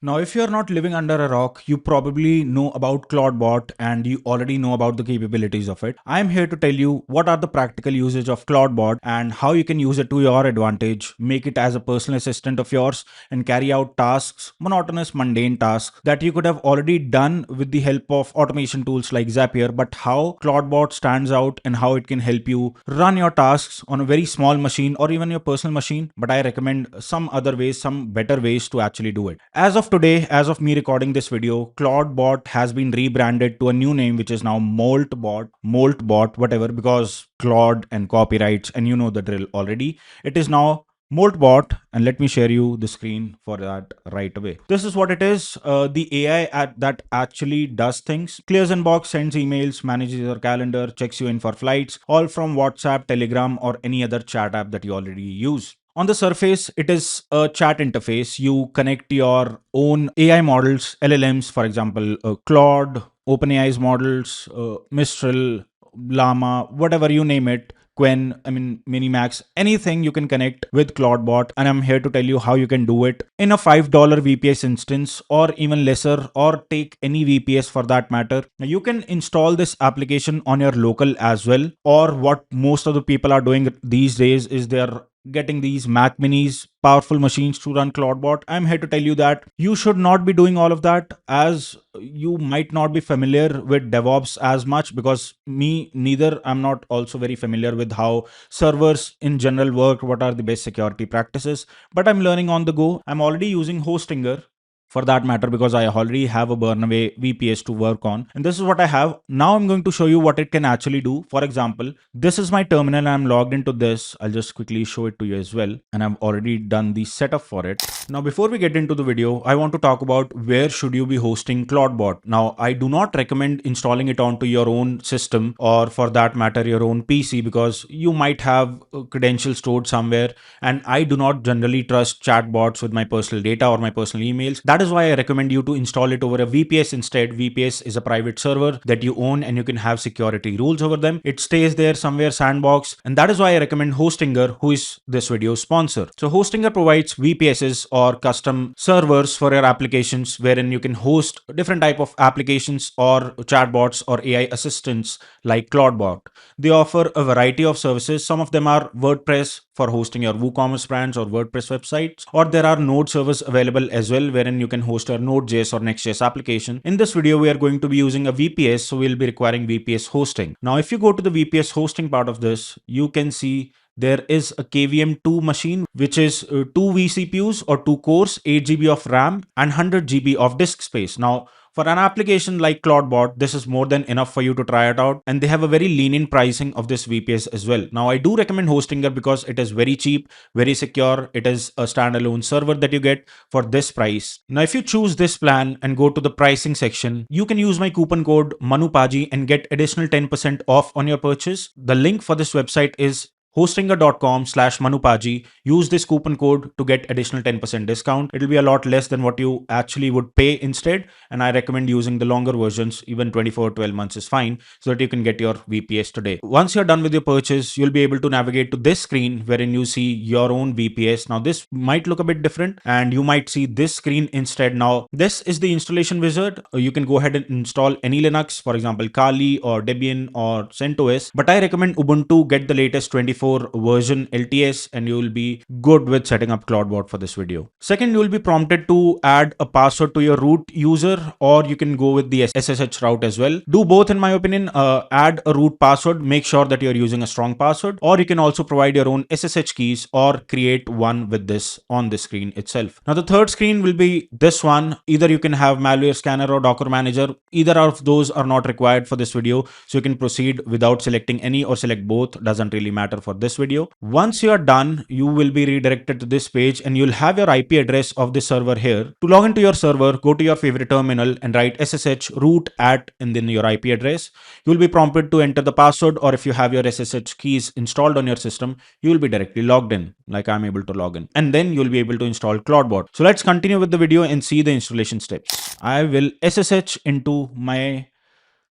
Now, if you're not living under a rock, you probably know about Cloudbot and you already know about the capabilities of it. I'm here to tell you what are the practical usage of Cloudbot and how you can use it to your advantage, make it as a personal assistant of yours and carry out tasks, monotonous, mundane tasks that you could have already done with the help of automation tools like Zapier, but how Cloudbot stands out and how it can help you run your tasks on a very small machine or even your personal machine. But I recommend some other ways, some better ways to actually do it. As of today, as of me recording this video, Cloudbot has been rebranded to a new name, which is now Moltbot, whatever, because Claude and copyrights, and you know the drill already. It is now Moltbot, and let me share you the screen for that right away. This is what it is. The AI that actually does things. Clears inbox, sends emails, manages your calendar, checks you in for flights, all from WhatsApp, Telegram, or any other chat app that you already use. On the surface, it is a chat interface. You connect your own AI models, LLMs, for example, Claude, OpenAI's models, Mistral, Llama, whatever you name it, Quen, Minimax, anything you can connect with Cloudbot. And I'm here to tell you how you can do it in a $5 VPS instance or even lesser, or take any VPS for that matter. Now, you can install this application on your local as well, or what most of the people are doing these days is they're getting these Mac minis, powerful machines to run Cloudbot. I'm here to tell you that you should not be doing all of that, as you might not be familiar with DevOps as much, because me neither. I'm not also very familiar with how servers in general work, what are the best security practices, but I'm learning on the go. I'm already using Hostinger for that matter, because I already have a Burnaway VPS to work on. And this is what I have. Now I'm going to show you what it can actually do. For example, this is my terminal. I'm logged into this. I'll just quickly show it to you as well. And I've already done the setup for it. Now, before we get into the video, I want to talk about where should you be hosting Cloudbot. Now, I do not recommend installing it onto your own system, or for that matter, your own PC, because you might have credentials stored somewhere. And I do not generally trust chatbots with my personal data or my personal emails. That is why I recommend you to install it over a VPS instead. VPS is a private server that you own and you can have security rules over them. It stays there somewhere sandbox, and that is why I recommend Hostinger, who is this video's sponsor. So Hostinger provides VPSs or custom servers for your applications, wherein you can host different type of applications or chatbots or AI assistants like Cloudbot. They offer a variety of services. Some of them are WordPress for hosting your WooCommerce brands or WordPress websites, or there are Node servers available as well, wherein you can host your Node.js or Next.js application. In this video, we are going to be using a VPS, so we'll be requiring VPS hosting. Now, if you go to the VPS hosting part of this, you can see there is a KVM2 machine, which is 2 vCPUs or 2 cores, 8 GB of RAM and 100 GB of disk space. Now, for an application like Cloudbot, this is more than enough for you to try it out, and they have a very lenient pricing of this VPS as well. Now, I do recommend Hostinger because it is very cheap, very secure. It is a standalone server that you get for this price. Now, if you choose this plan and go to the pricing section, you can use my coupon code MANUPAJI and get additional 10% off on your purchase. The link for this website is hostinger.com/manupaji. Use this coupon code to get additional 10% discount. It'll be a lot less than what you actually would pay instead, and I recommend using the longer versions. Even 12 months is fine, so that you can get your VPS today. Once you're done with your purchase, you'll be able to navigate to this screen wherein you see your own VPS. Now, this might look a bit different and you might see this screen instead. Now, this is the installation wizard. You can go ahead and install any Linux, for example Kali or Debian or CentOS, but I recommend Ubuntu. Get the latest 24 version LTS and you will be good with setting up Cloudbot for this video. Second, you will be prompted to add a password to your root user, or you can go with the SSH route as well. Do both in my opinion. Add a root password, make sure that you're using a strong password, or you can also provide your own SSH keys or create one with this on the screen itself. Now, the third screen will be this one. Either you can have malware scanner or Docker manager. Either of those are not required for this video, so you can proceed without selecting any or select both. Doesn't really matter for this video. Once you are done, you will be redirected to this page and you'll have your IP address of the server here. To log into your server, go to your favorite terminal and write SSH root at and then your IP address. You will be prompted to enter the password, or if you have your SSH keys installed on your system, you will be directly logged in, like I'm able to log in, and then you'll be able to install Cloudbot. So let's continue with the video and see the installation steps. I will SSH into my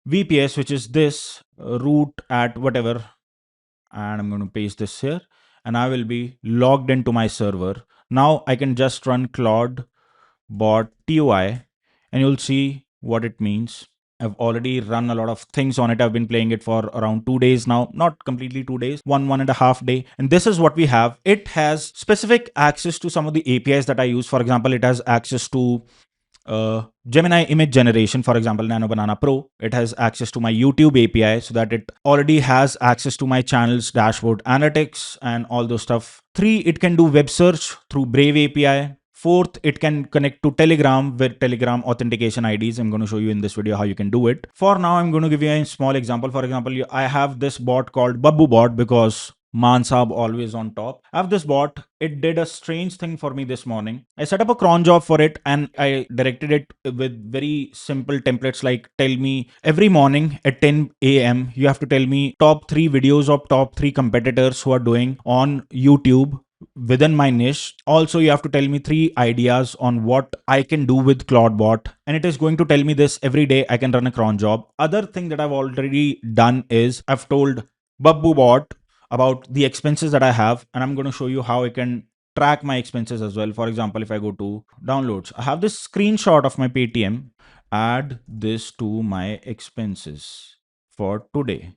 VPS, which is this root at whatever, and I'm going to paste this here, and I will be logged into my server. Now I can just run Claude bot TUI, and you'll see what it means. I've already run a lot of things on it. I've been playing it for around 2 days now, not completely 2 days, one and a half day. And this is what we have. It has specific access to some of the APIs that I use. For example, it has access to Gemini image generation, for example, Nano Banana Pro. It has access to my YouTube API so that it already has access to my channel's dashboard analytics and all those stuff. 3, it can do web search through Brave API. 4th, it can connect to Telegram with Telegram authentication IDs. I'm going to show you in this video how you can do it. For now, I'm going to give you a small example. For example, I have this bot called Babbu bot because Mansab always on top. I have this bot. It did a strange thing for me this morning. I set up a cron job for it and I directed it with very simple templates like tell me every morning at 10 a.m. you have to tell me top 3 videos of top 3 competitors who are doing on YouTube within my niche. Also, you have to tell me 3 ideas on what I can do with Cloudbot, and it is going to tell me this every day. I can run a cron job. Other thing that I've already done is I've told Babbu bot about the expenses that I have, and I'm going to show you how I can track my expenses as well. For example, if I go to downloads, I have this screenshot of my Paytm. Add this to my expenses for today.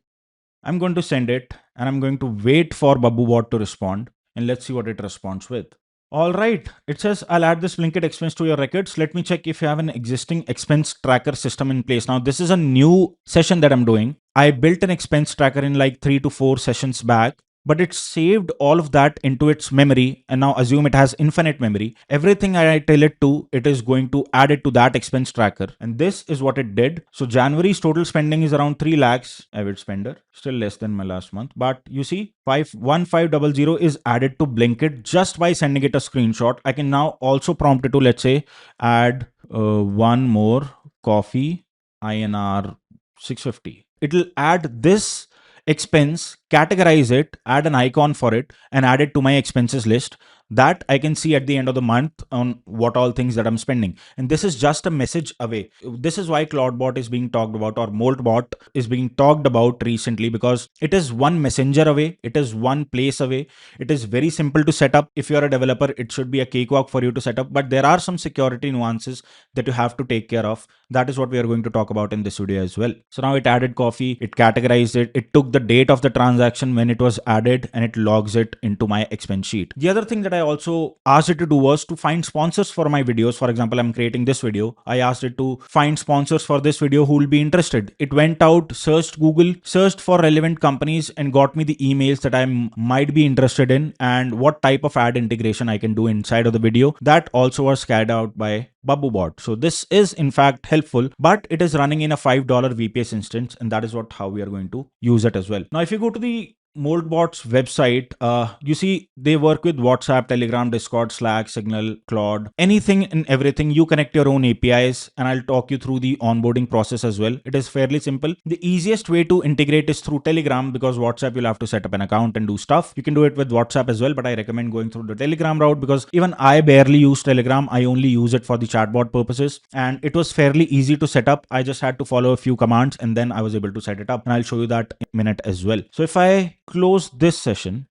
I'm going to send it and I'm going to wait for BabbuBot to respond, and let's see what it responds with. All right, it says I'll add this linked expense to your records. Let me check if you have an existing expense tracker system in place. Now, this is a new session that I'm doing. I built an expense tracker in like 3 to 4 sessions back, but it saved all of that into its memory, and now assume it has infinite memory. Everything I tell it to, it is going to add it to that expense tracker, and this is what it did. So January's total spending is around 3 lakhs. Average spender, still less than my last month, but you see 51500 is added to Blinkit just by sending it a screenshot. I can now also prompt it to, let's say, add one more coffee, INR 650. It'll add this expense, categorize it, add an icon for it, and add it to my expenses list. That I can see at the end of the month on what all things that I'm spending. And this is just a message away. This is why Cloudbot is being talked about, or Moltbot is being talked about recently, because it is one messenger away, it is one place away. It is very simple to set up. If you're a developer, it should be a cakewalk for you to set up, but there are some security nuances that you have to take care of. That is what we are going to talk about in this video as well. So now it added coffee, it categorized it, it took the date of the transaction when it was added, and it logs it into my expense sheet. The other thing that I also asked it to do was to find sponsors for my videos. For example, I'm creating this video. I asked it to find sponsors for this video who will be interested. It went out, searched Google, searched for relevant companies, and got me the emails that I might be interested in and what type of ad integration I can do inside of the video. That also was carried out by BabbuBot. So this is in fact helpful, but it is running in a $5 VPS instance, and that is how we are going to use it as well. Now, if you go to the Moltbot's website, you see they work with WhatsApp, Telegram, Discord, Slack, Signal, Claude, anything and everything. You connect your own APIs, and I'll talk you through the onboarding process as well. It is fairly simple. The easiest way to integrate is through Telegram, because WhatsApp you'll have to set up an account and do stuff. You can do it with WhatsApp as well, but I recommend going through the Telegram route because even I barely use Telegram. I only use it for the chatbot purposes, and it was fairly easy to set up. I just had to follow a few commands and then I was able to set it up, and I'll show you that in a minute as well. So if I close this session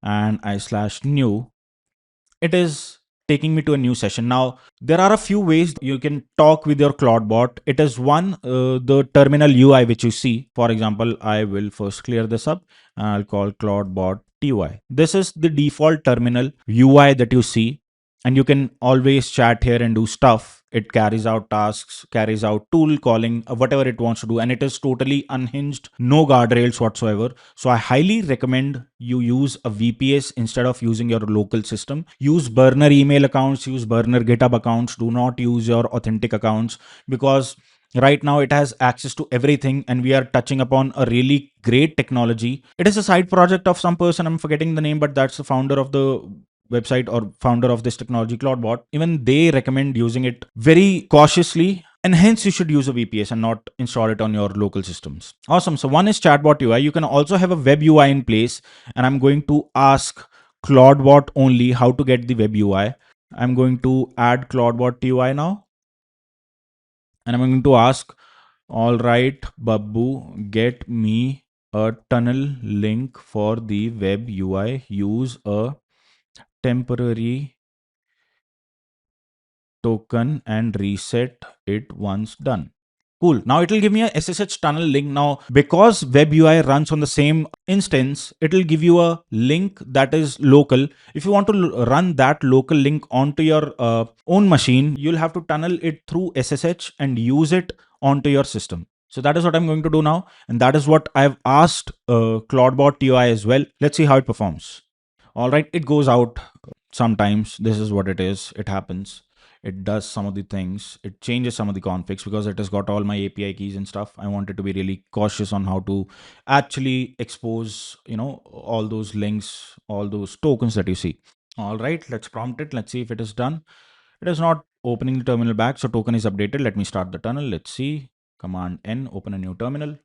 and I slash new, it is taking me to a new session. Now, there are a few ways you can talk with your Cloudbot. It is one, the terminal UI which you see. For example, I will first clear this up and I'll call Cloudbot TUI. This is the default terminal UI that you see, and you can always chat here and do stuff. It carries out tasks, carries out tool calling, whatever it wants to do, and it is totally unhinged, no guardrails whatsoever. So I highly recommend you use a VPS instead of using your local system. Use burner email accounts, use burner GitHub accounts. Do not use your authentic accounts, because right now it has access to everything, and we are touching upon a really great technology. It is a side project of some person, I'm forgetting the name, but that's the founder of the website or founder of this technology, Cloudbot. Even they recommend using it very cautiously, and hence you should use a VPS and not install it on your local systems. Awesome. So one is Chatbot UI. You can also have a web UI in place, and I'm going to ask Cloudbot only how to get the web UI. I'm going to add Cloudbot UI now, and I'm going to ask, all right, Babbu, get me a tunnel link for the web UI. Use a temporary token and reset it once done. Cool. Now it will give me a SSH tunnel link. Now, because web UI runs on the same instance, it will give you a link that is local. If you want to run that local link onto your own machine, you'll have to tunnel it through SSH and use it onto your system. So that is what I'm going to do now. And that is what I've asked Cloudbot UI as well. Let's see how it performs. All right, it goes out sometimes. This is what it is. It happens. It does some of the things. It changes some of the configs because it has got all my API keys and stuff. I wanted to be really cautious on how to actually expose, all those links, all those tokens that you see. All right, let's prompt it. Let's see if it is done. It is not opening the terminal back. So token is updated. Let me start the tunnel. Let's see. Command N, open a new terminal.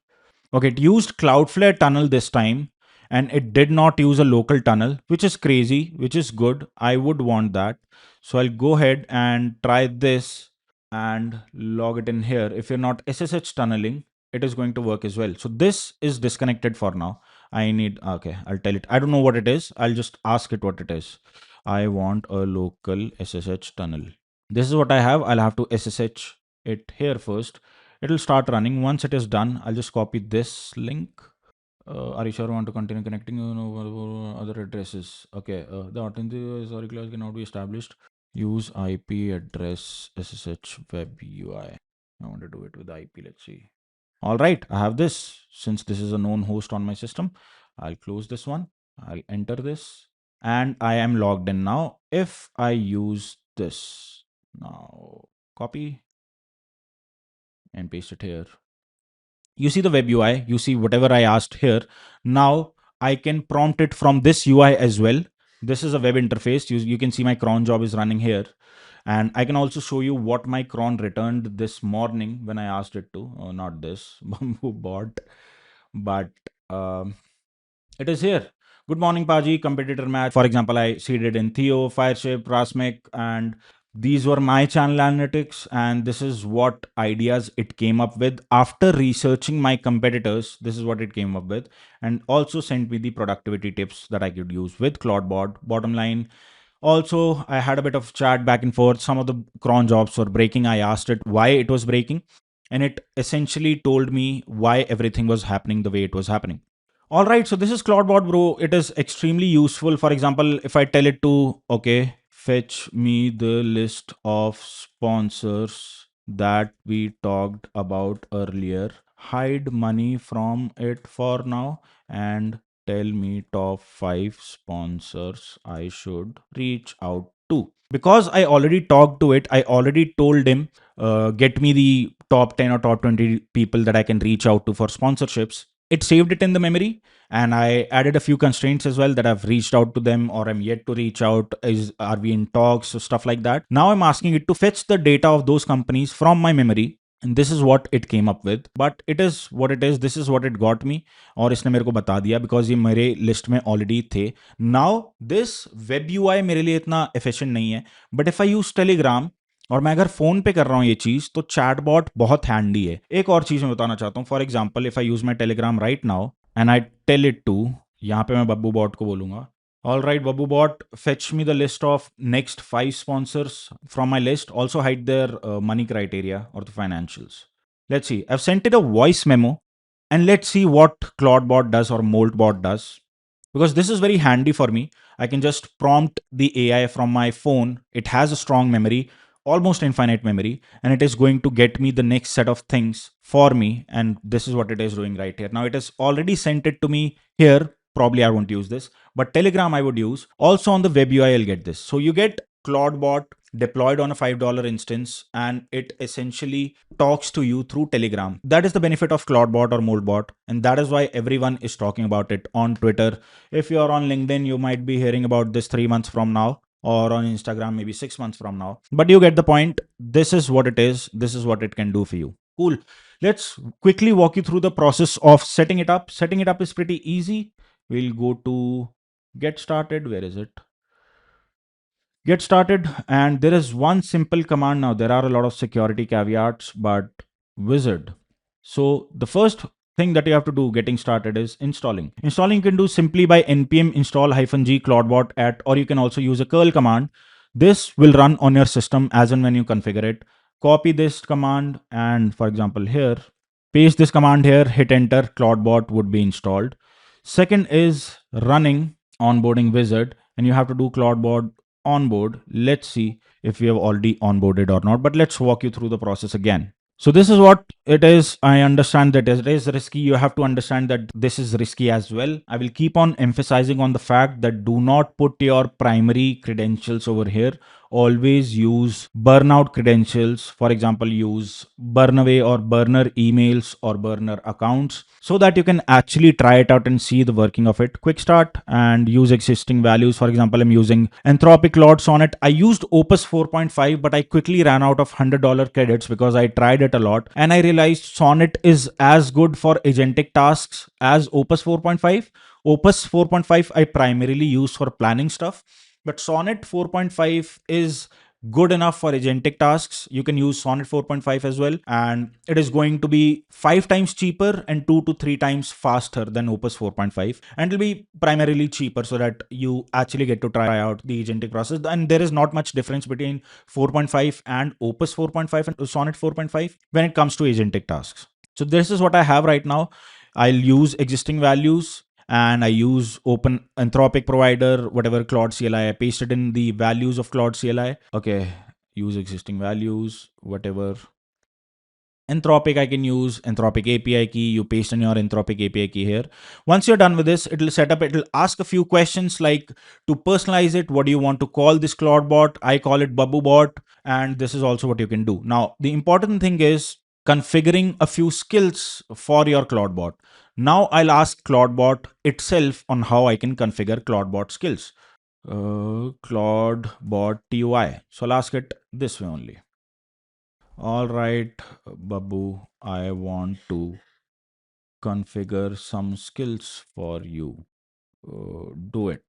Okay, it used Cloudflare tunnel this time and it did not use a local tunnel, which is crazy, which is good. I would want that. So I'll go ahead and try this and log it in here. If you're not SSH tunneling, it is going to work as well. So this is disconnected for now. Okay, I'll tell it. I don't know what it is. I'll just ask it what it is. I want a local SSH tunnel. This is what I have. I'll have to SSH it here first. It'll start running. Once it is done, I'll just copy this link. Are you sure you want to continue connecting other addresses? Okay, the authentic class cannot be established. Use IP address SSH web UI. I want to do it with IP. Let's see. All right, I have this. Since this is a known host on my system, I'll close this one. I'll enter this and I am logged in now. If I use this now, copy and paste it here. You see the web UI, you see whatever I asked here. Now I can prompt it from this UI as well. This is a web interface. You can see my cron job is running here. And I can also show you what my cron returned this morning when I asked it to. Oh, not this Bamboo bot, but it is here. Good morning, Paji. Competitor match. For example, I seeded in Theo, Fireship, Rasmik, and these were my channel analytics. And this is what ideas it came up with after researching my competitors. This is what it came up with, and also sent me the productivity tips that I could use with Cloudbot. Bottom line, also, I had a bit of chat back and forth. Some of the cron jobs were breaking. I asked it why it was breaking, and it essentially told me why everything was happening the way it was happening. All right, so this is Cloudbot, bro. It is extremely useful. For example, if I tell it to, okay, fetch me the list of sponsors that we talked about earlier, hide money from it for now, and tell me top 5 sponsors I should reach out to. Because I already talked to it, I already told him, get me the top 10 or top 20 people that I can reach out to for sponsorships. It saved it in the memory, and I added a few constraints as well that I've reached out to them or I'm yet to reach out. Are we in talks, so stuff like that. Now I'm asking it to fetch the data of those companies from my memory, and this is what it came up with. But it is what it is. This is what it got me, और इसने मेरे को बता दिया because ये मेरे list में already थे. Now this web UI मेरे लिए इतना efficient नहीं है, but if I use Telegram और मैं अगर फोन पे कर रहा हूँ ये चीज, तो चैटबॉट बहुत हैंडी है. एक और चीज मैं बताना चाहता हूँ. For example, if I use my Telegram right now and I tell it to, यहाँ पे मैं बब्बू बॉट को बोलूंगा, all right, Babu bot, fetch me the list of next 5 sponsors from my list. Also hide their money criteria or the financials. Let's see. I've sent it a voice memo, and let's see what Cloudbot does or Moltbot does. Because this is very handy for me. I can just prompt the AI from my phone. It has a strong memory, almost infinite memory, and it is going to get me the next set of things for me. And this is what it is doing right here. Now it has already sent it to me here. Probably I won't use this, but Telegram I would use. Also on the web UI, I'll get this. So you get Cloudbot deployed on a $5 instance, and it essentially talks to you through Telegram. That is the benefit of Cloudbot or Moltbot, and that is why everyone is talking about it on Twitter. If you're on LinkedIn, you might be hearing about this 3 months from now, or on Instagram maybe 6 months from now. But you get the point. This is what it is. This is what it can do for you. Cool. Let's quickly walk you through the process of setting it up. Setting it up is pretty easy. We'll go to get started. Where is it? Get started. And there is one simple command. Now there are a lot of security caveats, but wizard. So the first thing that you have to do getting started is installing. Installing you can do simply by npm install -g cloudbot at, or you can also use a curl command. This will run on your system as and when you configure it. Copy this command and, for example, here, paste this command here, hit enter, Cloudbot would be installed. Second is running onboarding wizard, and you have to do Cloudbot onboard. Let's see if we have already onboarded or not, but let's walk you through the process again. So this is what it is. I understand that it is risky. You have to understand that this is risky as well. I will keep on emphasizing on the fact that do not put your primary credentials over here. Always use burnout credentials. For example, use burnaway or burner emails or burner accounts so that you can actually try it out and see the working of it. Quick start and use existing values. For example, I'm using Anthropic Claude Sonnet. I used Opus 4.5, but I quickly ran out of $100 credits because I tried it a lot and I realized Sonnet is as good for agentic tasks as Opus 4.5. Opus 4.5 I primarily use for planning stuff, but Sonnet 4.5 is good enough for agentic tasks. You can use Sonnet 4.5 as well, and it is going to be 5 times cheaper and 2 to 3 times faster than Opus 4.5, and it'll be primarily cheaper so that you actually get to try out the agentic process. And there is not much difference between 4.5 and Opus 4.5 and Sonnet 4.5 when it comes to agentic tasks. So this is what I have right now. I'll use existing values and I use open Anthropic provider, whatever Claude CLI. I pasted in the values of Claude CLI. Okay, use existing values, whatever. Anthropic, I can use Anthropic API key. You paste in your Anthropic API key here. Once you're done with this, it'll set up, it'll ask a few questions like to personalize it. What do you want to call this Cloudbot? I call it BabuBot. And this is also what you can do. Now, the important thing is configuring a few skills for your Cloudbot. Now I'll ask Cloudbot itself on how I can configure Cloudbot skills. Cloudbot TUI. So I'll ask it this way only. All right, Babu, I want to configure some skills for you. Do it.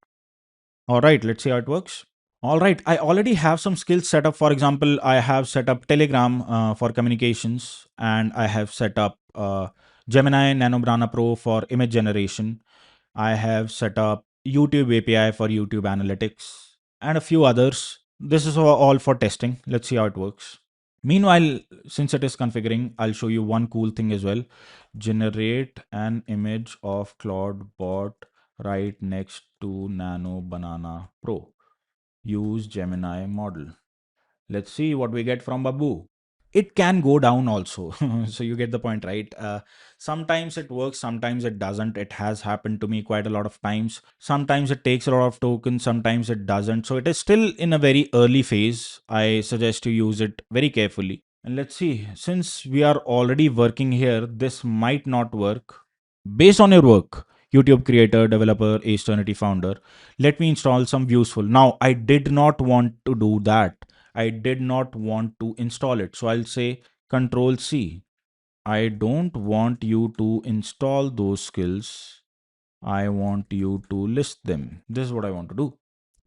All right, let's see how it works. All right, I already have some skills set up. For example, I have set up Telegram for communications, and I have set up Gemini Nanobrana Pro for image generation. I have set up YouTube API for YouTube analytics and a few others. This is all for testing. Let's see how it works. Meanwhile, since it is configuring, I'll show you one cool thing as well. Generate an image of Cloudbot right next to Nano Banana Pro. Use Gemini model. Let's see what we get from Babu. It can go down also. So you get the point, right? Sometimes it works, sometimes it doesn't. It has happened to me quite a lot of times. Sometimes it takes a lot of tokens, sometimes it doesn't. So it is still in a very early phase. I suggest you use it very carefully. And let's see, since we are already working here, this might not work. Based on your work, YouTube creator, developer, Eternity founder, let me install some useful. Now, I did not want to do that. I did not want to install it. So I'll say Control C. I don't want you to install those skills. I want you to list them. This is what I want to do.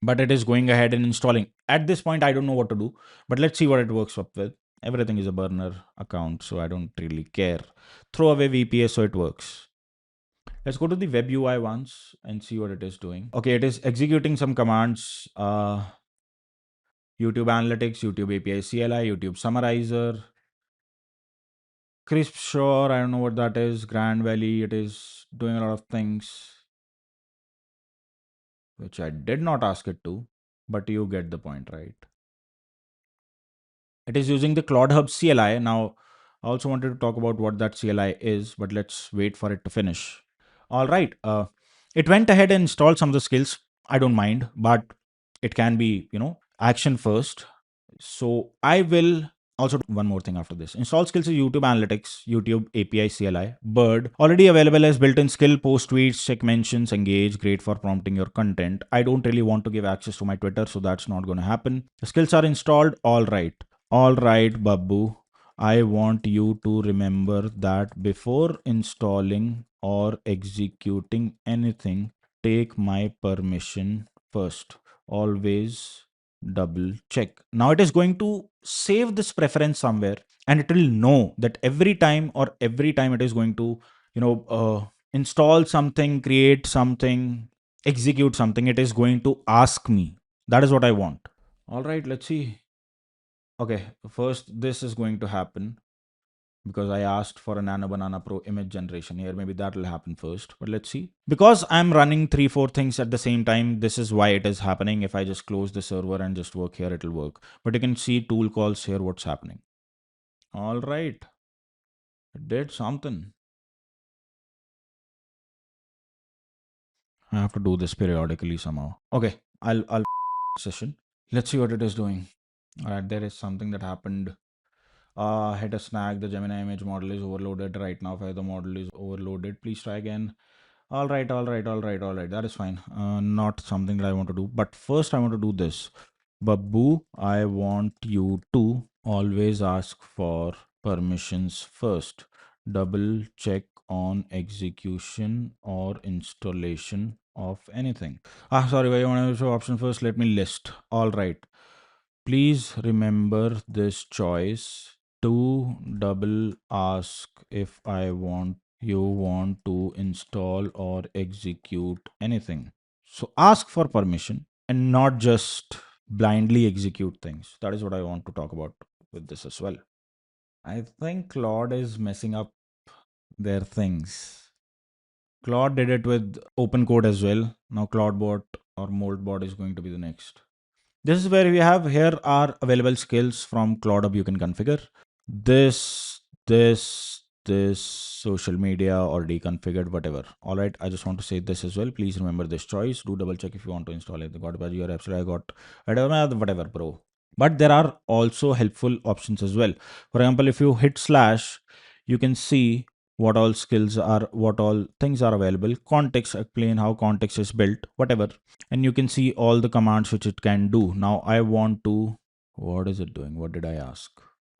But it is going ahead and installing. At this point, I don't know what to do, but let's see what it works up with. Everything is a burner account, so I don't really care. Throw away VPS so it works. Let's go to the web UI once and see what it is doing. Okay, it is executing some commands. YouTube Analytics, YouTube API CLI, YouTube Summarizer, Crisp Shore, I don't know what that is, Grand Valley, it is doing a lot of things which I did not ask it to, but you get the point, right? It is using the Claude Hub CLI. Now, I also wanted to talk about what that CLI is, but let's wait for it to finish. All right, it went ahead and installed some of the skills. I don't mind, but it can be, action first. So I will also do one more thing after this. Install skills is YouTube Analytics, YouTube API CLI, Bird. Already available as built-in skill, post tweets, check mentions, engage. Great for prompting your content. I don't really want to give access to my Twitter, so that's not going to happen. The skills are installed. All right. All right, Babu. I want you to remember that before installing or executing anything, take my permission first. Always double check. Now it is going to save this preference somewhere, and it will know that every time it is going to, install something, create something, execute something, it is going to ask me. That is what I want. All right, let's see. Okay, first this is going to happen because I asked for a Nano Banana Pro image generation here. Maybe that will happen first, but let's see. Because I'm running 3, 4 things at the same time, this is why it is happening. If I just close the server and just work here, it'll work. But you can see tool calls here, what's happening. All right, it did something. I have to do this periodically somehow. Okay, I'll session. Let's see what it is doing. All right, there is something that happened. Hit a snag. The Gemini image model is overloaded right now. If the model is overloaded, please try again. All right, all right, all right, all right. That is fine. Not something that I want to do. But first, I want to do this. Babu, I want you to always ask for permissions first. Double check on execution or installation of anything. Sorry, why you want to show option first? Let me list. All right. Please remember this choice to double ask if I want you want to install or execute anything. So ask for permission and not just blindly execute things. That is what I want to talk about with this as well. I think Claude is messing up their things. Claude did it with open code as well. Now Cloudbot or Moldbot is going to be the next. This is where we have here are available skills from Cloudhub you can configure. This, social media already configured, whatever. All right, I just want to say this as well. Please remember this choice. Do double check if you want to install it. Got it, your absolutely I got whatever, bro. But there are also helpful options as well. For example, if you hit slash, you can see what all skills are, what all things are available. Context, explain how context is built, whatever. And you can see all the commands which it can do. Now I want to, what is it doing? What did I ask?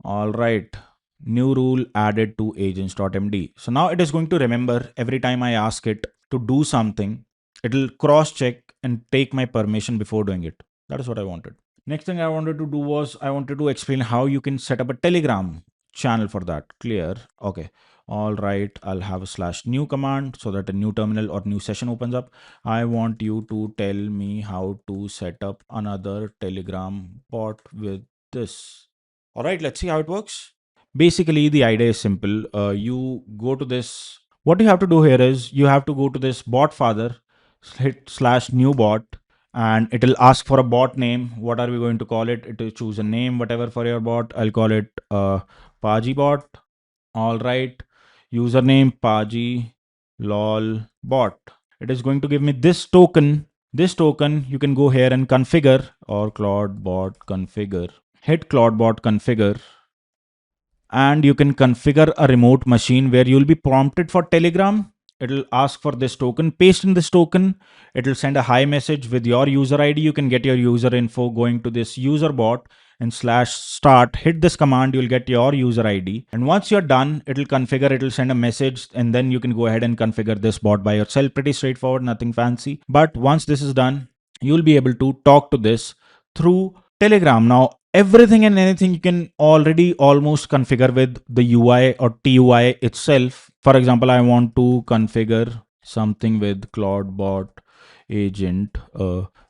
All right. New rule added to agents.md. So now it is going to remember every time I ask it to do something, it'll cross check and take my permission before doing it. That is what I wanted. Next thing I wanted to do was I wanted to explain how you can set up a Telegram channel for that. Clear. Okay. All right. I'll have a slash new command so that a new terminal or new session opens up. I want you to tell me how to set up another Telegram bot with this. All right. Let's see how it works. Basically, the idea is simple. You go to this. What you have to do here is you have to go to this bot father, hit slash new bot, and it'll ask for a bot name. What are we going to call it? It will choose a name, whatever for your bot. I'll call it Paji bot. All right. Username Paji lol bot. It is going to give me this token. This token you can go here and configure or Cloudbot configure. Hit Cloudbot configure and you can configure a remote machine where you'll be prompted for Telegram. It'll ask for this token, paste in this token. It'll send a hi message with your user ID. You can get your user info going to this user bot and slash start, hit this command, you'll get your user ID. And once you're done, it'll configure, it'll send a message, and then you can go ahead and configure this bot by yourself. Pretty straightforward, nothing fancy. But once this is done, you'll be able to talk to this through Telegram. Now, everything and anything you can already almost configure with the UI or TUI itself. For example, I want to configure something with Cloudbot agent,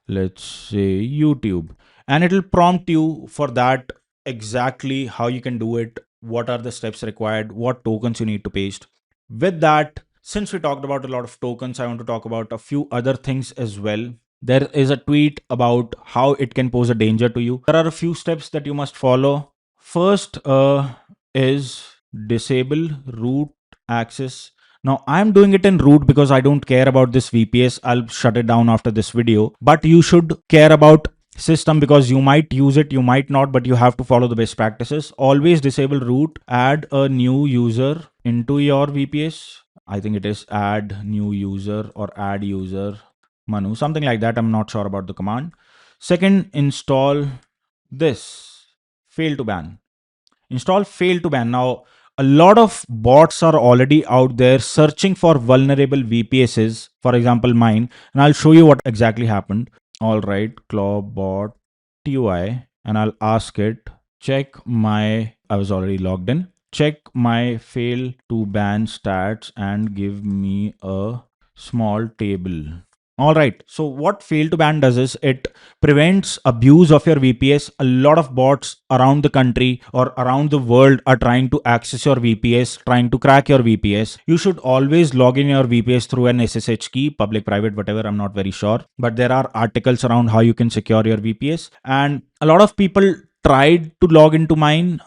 let's say YouTube, and it'll prompt you for that exactly how you can do it, what are the steps required, what tokens you need to paste. With that, since we talked about a lot of tokens, I want to talk about a few other things as well. There is a tweet about how it can pose a danger to you. There are a few steps that you must follow. First is disable root access. Now I'm doing it in root because I don't care about this VPS. I'll shut it down after this video. But you should care about system because you might use it, you might not, but you have to follow the best practices. Always disable root, add a new user into your VPS. I think it is add new user or add user Manu, something like that. I'm not sure about the command. Second, install this fail to ban. Install fail to ban. Now, a lot of bots are already out there searching for vulnerable VPSs, for example, mine, and I'll show you what exactly happened. All right, Cloudbot TUI, and I'll ask it, check my, I was already logged in, check my fail to ban stats and give me a small table. All right. So what fail to ban does is it prevents abuse of your VPS. A lot of bots around the country or around the world are trying to access your VPS, trying to crack your VPS. You should always log in your VPS through an SSH key, public, private, whatever. I'm not very sure, but there are articles around how you can secure your VPS. And a lot of people tried to log into mine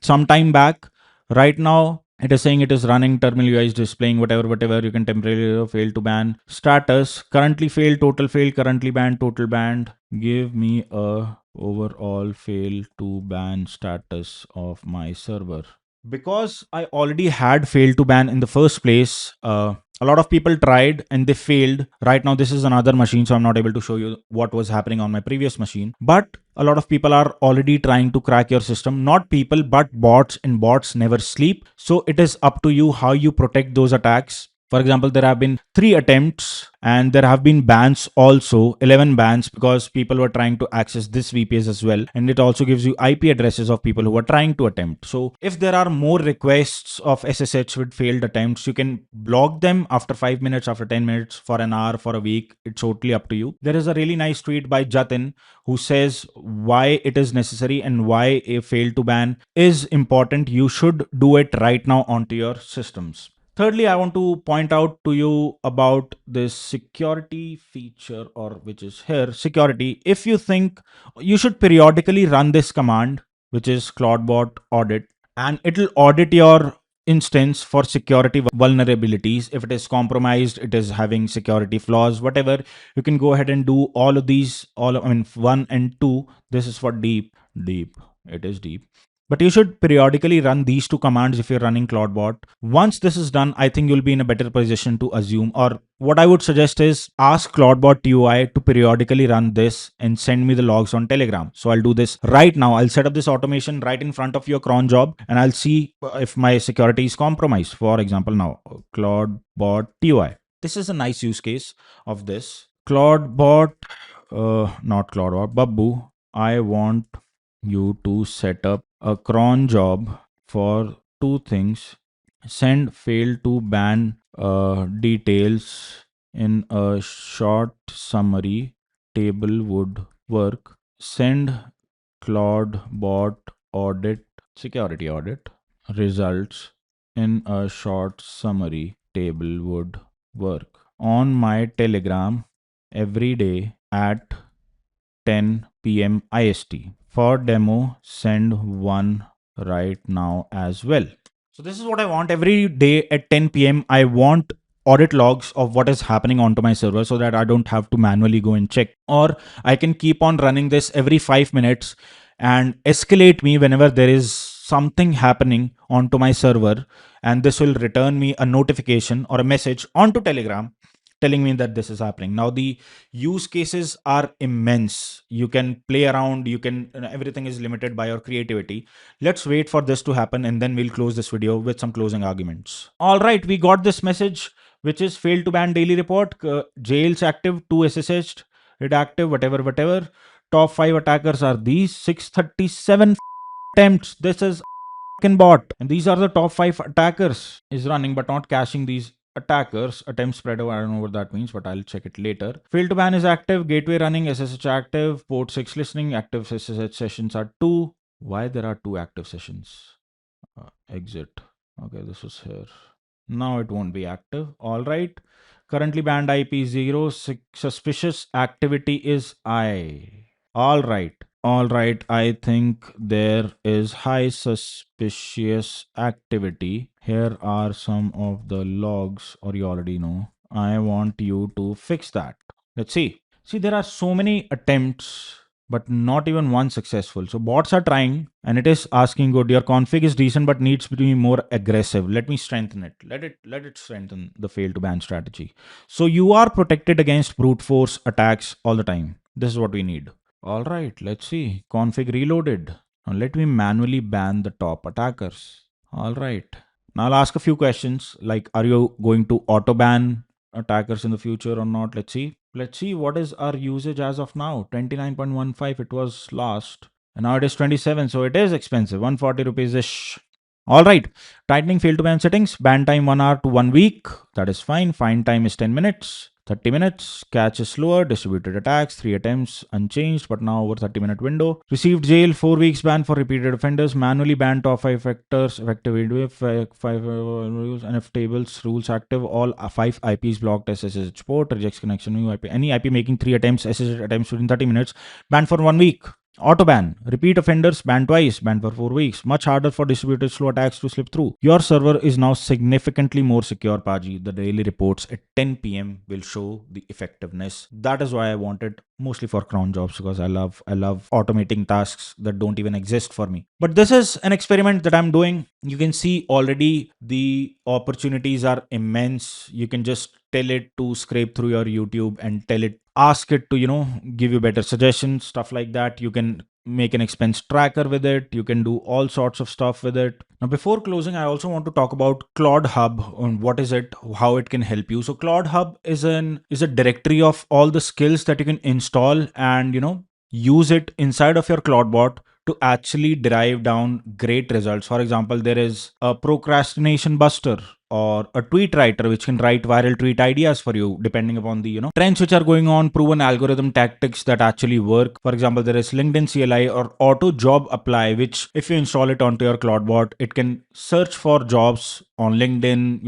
some time back. Right now, it is saying it is running, terminal UI is displaying whatever. You can temporarily fail to ban. Status, currently failed, total failed, currently banned, total banned. Give me a overall fail to ban status of my server. Because I already had failed to ban in the first place, a lot of people tried and they failed. Right now, this is another machine, so I'm not able to show you what was happening on my previous machine. But a lot of people are already trying to crack your system. Not people, but bots, and bots never sleep. So it is up to you how you protect those attacks. For example, there have been 3 attempts and there have been bans also, 11 bans, because people were trying to access this VPS as well. And it also gives you IP addresses of people who are trying to attempt. So if there are more requests of SSH with failed attempts, you can block them after 5 minutes, after 10 minutes, for an hour, for a week. It's totally up to you. There is a really nice tweet by Jatin who says why it is necessary and why a fail to ban is important. You should do it right now onto your systems. Thirdly, I want to point out to you about this security feature, or which is here, security. If you think you should periodically run this command, which is Cloudbot audit, and it'll audit your instance for security vulnerabilities. If it is compromised, it is having security flaws, whatever, you can go ahead and do all of these, I mean, 1 and 2. This is for deep. It is deep. But you should periodically run these 2 commands if you're running Cloudbot. Once this is done, I think you'll be in a better position to assume, or what I would suggest is ask Cloudbot TUI to periodically run this and send me the logs on Telegram. So I'll do this right now. I'll set up this automation right in front of your cron job and I'll see if my security is compromised. For example, now Cloudbot TUI. This is a nice use case of this. Cloudbot, not Cloudbot, Babbu. I want you to set up a cron job for 2 things. Send fail to ban details in a short summary table would work. Send Cloudbot audit, security audit results in a short summary table would work. On my Telegram every day at 10 p.m. IST. For demo, send one right now as well. So this is what I want. Every day at 10 p.m. I want audit logs of what is happening onto my server so that I don't have to manually go and check. Or I can keep on running this every 5 minutes and escalate me whenever there is something happening onto my server, and this will return me a notification or a message onto Telegram telling me that this is happening. Now the use cases are immense. You can play around, everything is limited by your creativity. Let's wait for this to happen and then we'll close this video with some closing arguments. All right, we got this message, which is failed to ban daily report, jails active, 2 SSH, it active, whatever. Top 5 attackers are these, 637 attempts. This is bot, and these are the top 5 attackers is running but not caching these attackers. Attempt spread over, I don't know what that means, but I'll check it later. Fail to ban is active, gateway running, SSH active, port 6 listening, active SSH sessions are 2. Why there are 2 active sessions? Exit. Okay, this is here. Now it won't be active. All right. Currently banned IP 0. Suspicious activity is I. All right. I think there is high suspicious activity. Here are some of the logs, or you already know. I want you to fix that. Let's see. See, there are so many attempts, but not even one successful. So bots are trying and it is asking good. Your config is decent, but needs to be more aggressive. Let me strengthen it. Let it strengthen the fail to ban strategy. So you are protected against brute force attacks all the time. This is what we need. All right, let's see. Config reloaded. Now let me manually ban the top attackers. All right. Now I'll ask a few questions like, are you going to auto ban attackers in the future or not? Let's see. Let's see what is our usage as of now. 29.15 it was last. And now it is 27. So it is expensive. 140 rupees ish. All right. Tightening fail to ban settings. Ban time 1 hour to 1 week. That is fine. Fine time is 10 minutes. 30 minutes. Catch is slower. Distributed attacks, 3 attempts, unchanged, but now over 30-minute window. Received jail, 4 weeks ban for repeated offenders. Manually banned top 5 factors. Effective video, 5 rules, NF tables, rules active. All 5 IPs blocked SSH port. Rejects connection, new IP. Any IP making 3 attempts, SSH attempts within 30 minutes. Banned for 1 week. Auto ban. Repeat offenders banned twice, banned for 4 weeks. Much harder for distributed slow attacks to slip through. Your server is now significantly more secure, Paji. The daily reports at 10 p.m. will show the effectiveness. That is why I want it mostly for cron jobs, because I love automating tasks that don't even exist for me. But this is an experiment that I'm doing. You can see already the opportunities are immense. You can just tell it to scrape through your YouTube and ask it to give you better suggestions, stuff like that. You can make an expense tracker with it. You can do all sorts of stuff with it. Now, before closing, I also want to talk about Claude Hub and what is it, how it can help you. So Claude Hub is a directory of all the skills that you can install and use it inside of your Cloudbot to actually derive down great results. For example, there is a procrastination buster or a tweet writer which can write viral tweet ideas for you depending upon the trends which are going on, proven algorithm tactics that actually work. For example, there is LinkedIn CLI or auto job apply, which if you install it onto your Cloudbot, it can search for jobs on LinkedIn,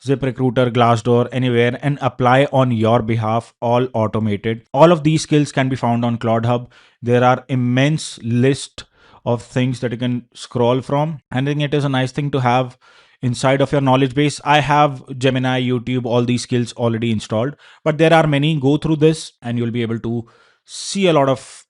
ZipRecruiter, Glassdoor, anywhere, and apply on your behalf, all automated. All of these skills can be found on Claude Hub. There are immense list of things that you can scroll from. I think it is a nice thing to have inside of your knowledge base. I have Gemini, YouTube, all these skills already installed, but there are many. Go through this and you'll be able to see a lot of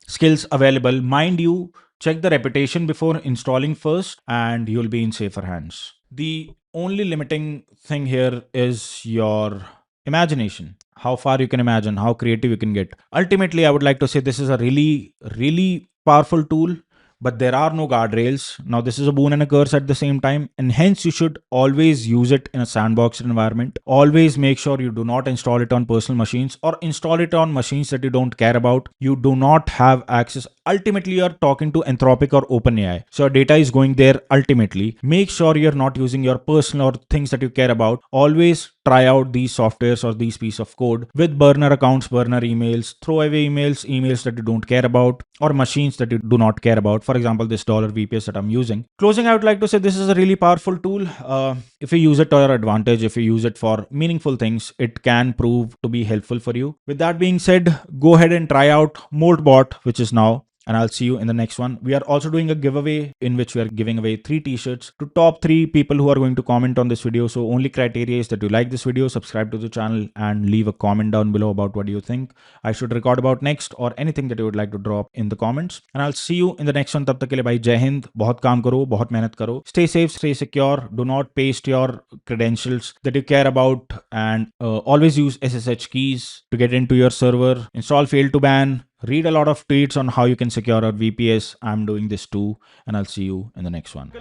skills available. Mind you, check the reputation before installing first and you'll be in safer hands. The only limiting thing here is your imagination, how far you can imagine, how creative you can get. Ultimately, I would like to say this is a really, really powerful tool, but there are no guardrails. Now, this is a boon and a curse at the same time, and hence you should always use it in a sandboxed environment. Always make sure you do not install it on personal machines or install it on machines that you don't care about. You do not have access. Ultimately, you're talking to Anthropic or OpenAI, so your data is going there. Ultimately, make sure you're not using your personal or things that you care about. Always try out these softwares or these piece of code with burner accounts, burner emails, throwaway emails that you don't care about, or machines that you do not care about. For example, this $VPS that I'm using. Closing, I would like to say this is a really powerful tool. If you use it to your advantage, if you use it for meaningful things, it can prove to be helpful for you. With that being said, go ahead and try out Moltbot, which is now, and I'll see you in the next one. We are also doing a giveaway in which we are giving away 3 t-shirts to top 3 people who are going to comment on this video. So only criteria is that you like this video, subscribe to the channel, and leave a comment down below about what you think I should record about next, or anything that you would like to drop in the comments. And I'll see you in the next one. Tab tak ke liye bhai, Jai Hind. Bahut kaam karo, bahut mehnat karo. Stay safe, stay secure. Do not paste your credentials that you care about, and always use SSH keys to get into your server. Install fail to ban. Read a lot of tweets on how you can secure our VPS. I'm doing this too, and I'll see you in the next one.